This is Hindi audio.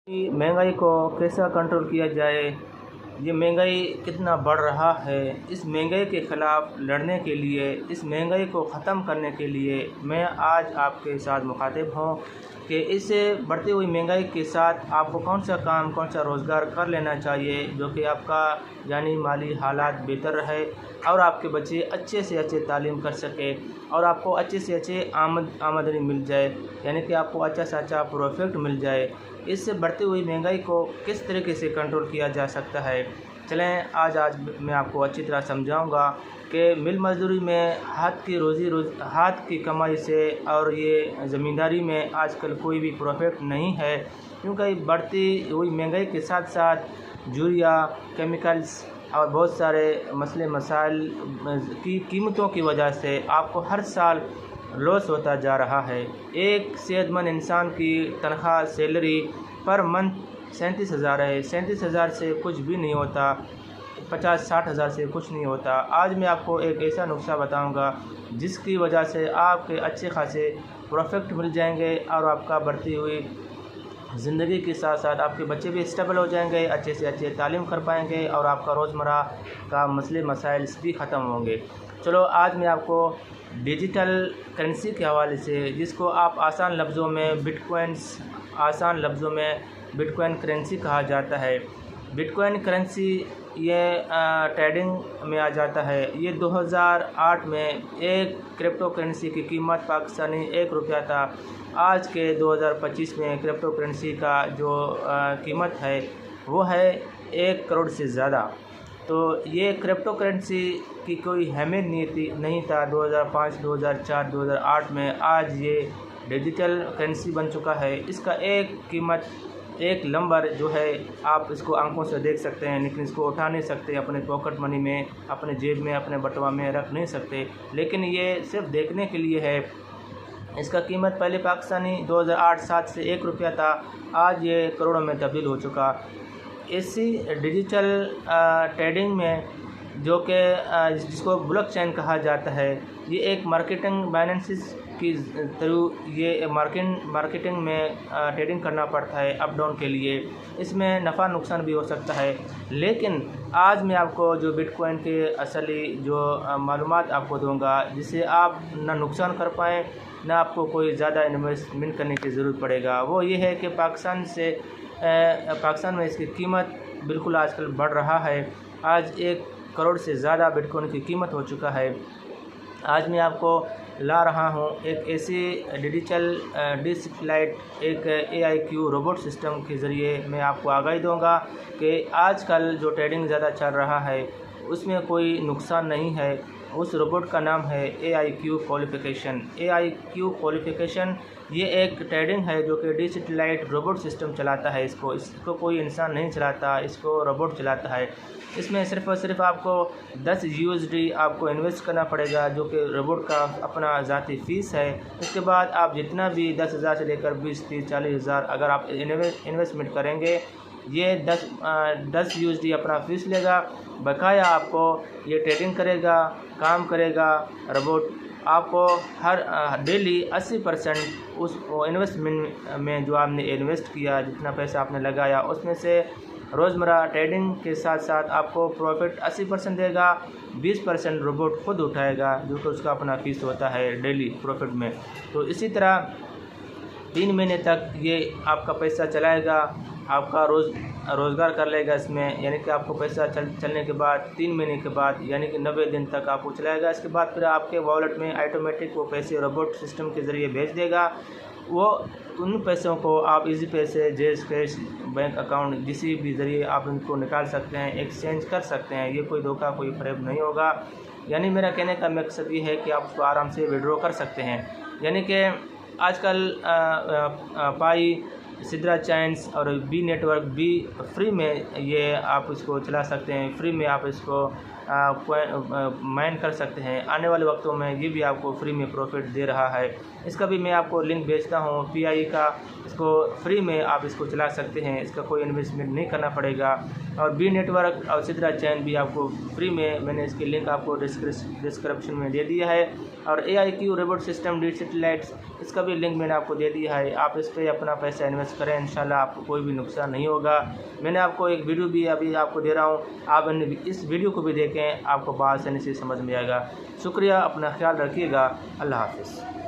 कि महंगाई को कैसा कंट्रोल किया जाए। ये महंगाई कितना बढ़ रहा है, इस महंगाई के ख़िलाफ़ लड़ने के लिए, इस महंगाई को ख़त्म करने के लिए मैं आज आपके साथ मुखातिब हूँ कि इस बढ़ती हुई महंगाई के साथ आपको कौन सा काम, कौन सा रोज़गार कर लेना चाहिए जो कि आपका यानी माली हालात बेहतर रहे और आपके बच्चे अच्छे से अच्छे तालीम कर सके और आपको अच्छे से अच्छे आमदनी मिल जाए, यानी कि आपको अच्छा से अच्छा प्रॉफिट मिल जाए। इससे बढ़ती हुई महंगाई को किस तरीके से कंट्रोल किया जा सकता है, चलें आज मैं आपको अच्छी तरह समझाऊंगा कि मिल मज़दूरी में हाथ की कमाई से और ये ज़मींदारी में आजकल कोई भी प्रॉफिट नहीं है, क्योंकि बढ़ती हुई महंगाई के साथ साथ यूरिया, केमिकल्स और बहुत सारे मसले मसाइल की कीमतों की वजह से आपको हर साल लॉस होता जा रहा है। एक सेहतमंद इंसान की तनख्वाह सैलरी पर मंथ 37,000 है। 37,000 से कुछ भी नहीं होता, 50-60 हज़ार से कुछ नहीं होता। आज मैं आपको एक ऐसा नुस्खा बताऊंगा जिसकी वजह से आपके अच्छे खासे प्रॉफिट मिल जाएंगे और आपका बढ़ती हुई ज़िंदगी के साथ साथ आपके बच्चे भी स्टेबल हो जाएंगे, अच्छे से अच्छे तालीम कर पाएंगे और आपका रोज़मर्रा का मसले मसाइल भी ख़त्म होंगे। चलो आज मैं आपको डिजिटल करेंसी के हवाले से, जिसको आप आसान लफ्ज़ों में बिटकॉइन करेंसी कहा जाता है। बिटकॉइन करेंसी ये ट्रेडिंग में आ जाता है। ये 2008 में एक क्रिप्टो करेंसी की कीमत पाकिस्तानी ₹1 था। आज के 2025 में क्रिप्टो करेंसी का जो कीमत है वो है 1 करोड़ से ज़्यादा। तो ये क्रिप्टो करेंसी की कोई अहमियत नहीं था 2005, 2004, 2008 में। आज ये डिजिटल करेंसी बन चुका है। इसका एक नंबर जो है आप इसको आंखों से देख सकते हैं, लेकिन इसको उठा नहीं सकते, अपने पॉकेट मनी में, अपने जेब में, अपने बटुआ में रख नहीं सकते, लेकिन ये सिर्फ देखने के लिए है। इसका कीमत पहले पाकिस्तानी 2008-07 से ₹1 था, आज ये करोड़ों में तब्दील हो चुका। इसी डिजिटल ट्रेडिंग में जो कि जिसको ब्लॉकचेन कहा जाता है, ये एक मार्केटिंग बाइनेंसिस की थ्रू ये मार्केटिंग में ट्रेडिंग करना पड़ता है अप डाउन के लिए। इसमें नफ़ा नुकसान भी हो सकता है, लेकिन आज मैं आपको जो बिटकॉइन के असली जो मालूमात आपको दूंगा, जिससे आप ना नुकसान कर पाएँ, ना आपको कोई ज़्यादा इन्वेस्टमेंट करने की ज़रूरत पड़ेगा। वो ये है कि पाकिस्तान में इसकी कीमत बिल्कुल आजकल बढ़ रहा है। आज 1 करोड़ से ज़्यादा बिटकॉइन की कीमत हो चुका है। आज मैं आपको ला रहा हूँ एक ऐसी डिजिटल डिसेंट्रलाइज्ड एक AIQ रोबोट सिस्टम के ज़रिए मैं आपको आगाही दूंगा कि आजकल जो ट्रेडिंग ज़्यादा चल रहा है उसमें कोई नुकसान नहीं है। उस रोबोट का नाम है AIQ क्वालिफ़िकेशन। AIQ क्वालिफ़िकेशन ये एक ट्रेडिंग है जो कि डिसेंट्रलाइज्ड रोबोट सिस्टम चलाता है। इसको कोई इंसान नहीं चलाता, इसको रोबोट चलाता है। इसमें सिर्फ़ और सिर्फ आपको 10 USD आपको इन्वेस्ट करना पड़ेगा, जो कि रोबोट का अपना ज़ाती फ़ीस है। उसके बाद आप जितना भी 10,000 से लेकर 20, 30, 40 हज़ार अगर आप इन्वेस्टमेंट करेंगे, ये 10 USD अपना फ़ीस लेगा। बकाया आपको ये ट्रेडिंग करेगा, काम करेगा रोबोट। आपको हर डेली 80% उस इन्वेस्टमेंट में जो आपने इन्वेस्ट किया, जितना पैसा आपने लगाया, उसमें से रोज़मर्रा ट्रेडिंग के साथ साथ आपको प्रॉफिट 80% देगा, 20% रोबोट खुद उठाएगा, जो कि उसका अपना फ़ीस होता है डेली प्रॉफिट में। तो इसी तरह 3 महीने तक ये आपका पैसा चलाएगा, आपका रोज़गार कर लेगा इसमें, यानी कि आपको पैसा चलने के बाद 3 महीने के बाद यानी कि 90 दिन तक आपको चलाएगा। इसके बाद फिर आपके वॉलेट में ऑटोमेटिक वो पैसे रोबोट सिस्टम के ज़रिए भेज देगा। वो उन पैसों को आप इजी पैसे, जैज़ कैश, बैंक अकाउंट, किसी भी ज़रिए आप उनको निकाल सकते हैं, एक्सचेंज कर सकते हैं। ये कोई धोखा, कोई फ़रेब नहीं होगा। यानी मेरा कहने का मकसद ये है कि आप उसको आराम से विड्रॉ कर सकते हैं। यानी कि आजकल पाई, सिद्रा चाइन्स और बी नेटवर्क भी फ्री में ये आप इसको चला सकते हैं। फ्री में आप इसको माइन कर सकते हैं। आने वाले वक्तों में ये भी आपको फ्री में प्रॉफिट दे रहा है। इसका भी मैं आपको लिंक भेजता हूँ PI का, इसको फ्री में आप इसको चला सकते हैं, इसका कोई इन्वेस्टमेंट नहीं करना पड़ेगा। और बी नेटवर्क और सिद्रा चैन भी आपको फ्री में, मैंने इसकी लिंक आपको डिस्क्रिप्शन में दे दिया है। और AIQ रोबोट सिस्टम डिजिटलाइट्स, इसका भी लिंक मैंने आपको दे दिया है। आप इस पर अपना पैसा इन्वेस्ट करें, इंशाल्लाह आपको कोई भी नुकसान नहीं होगा। मैंने आपको एक वीडियो भी अभी आपको दे रहा हूँ, आप इस वीडियो को भी देखें, आपको बात आसानी से समझ में आएगा। शुक्रिया, अपना ख्याल रखिएगा। अल्लाह हाफ़िज़।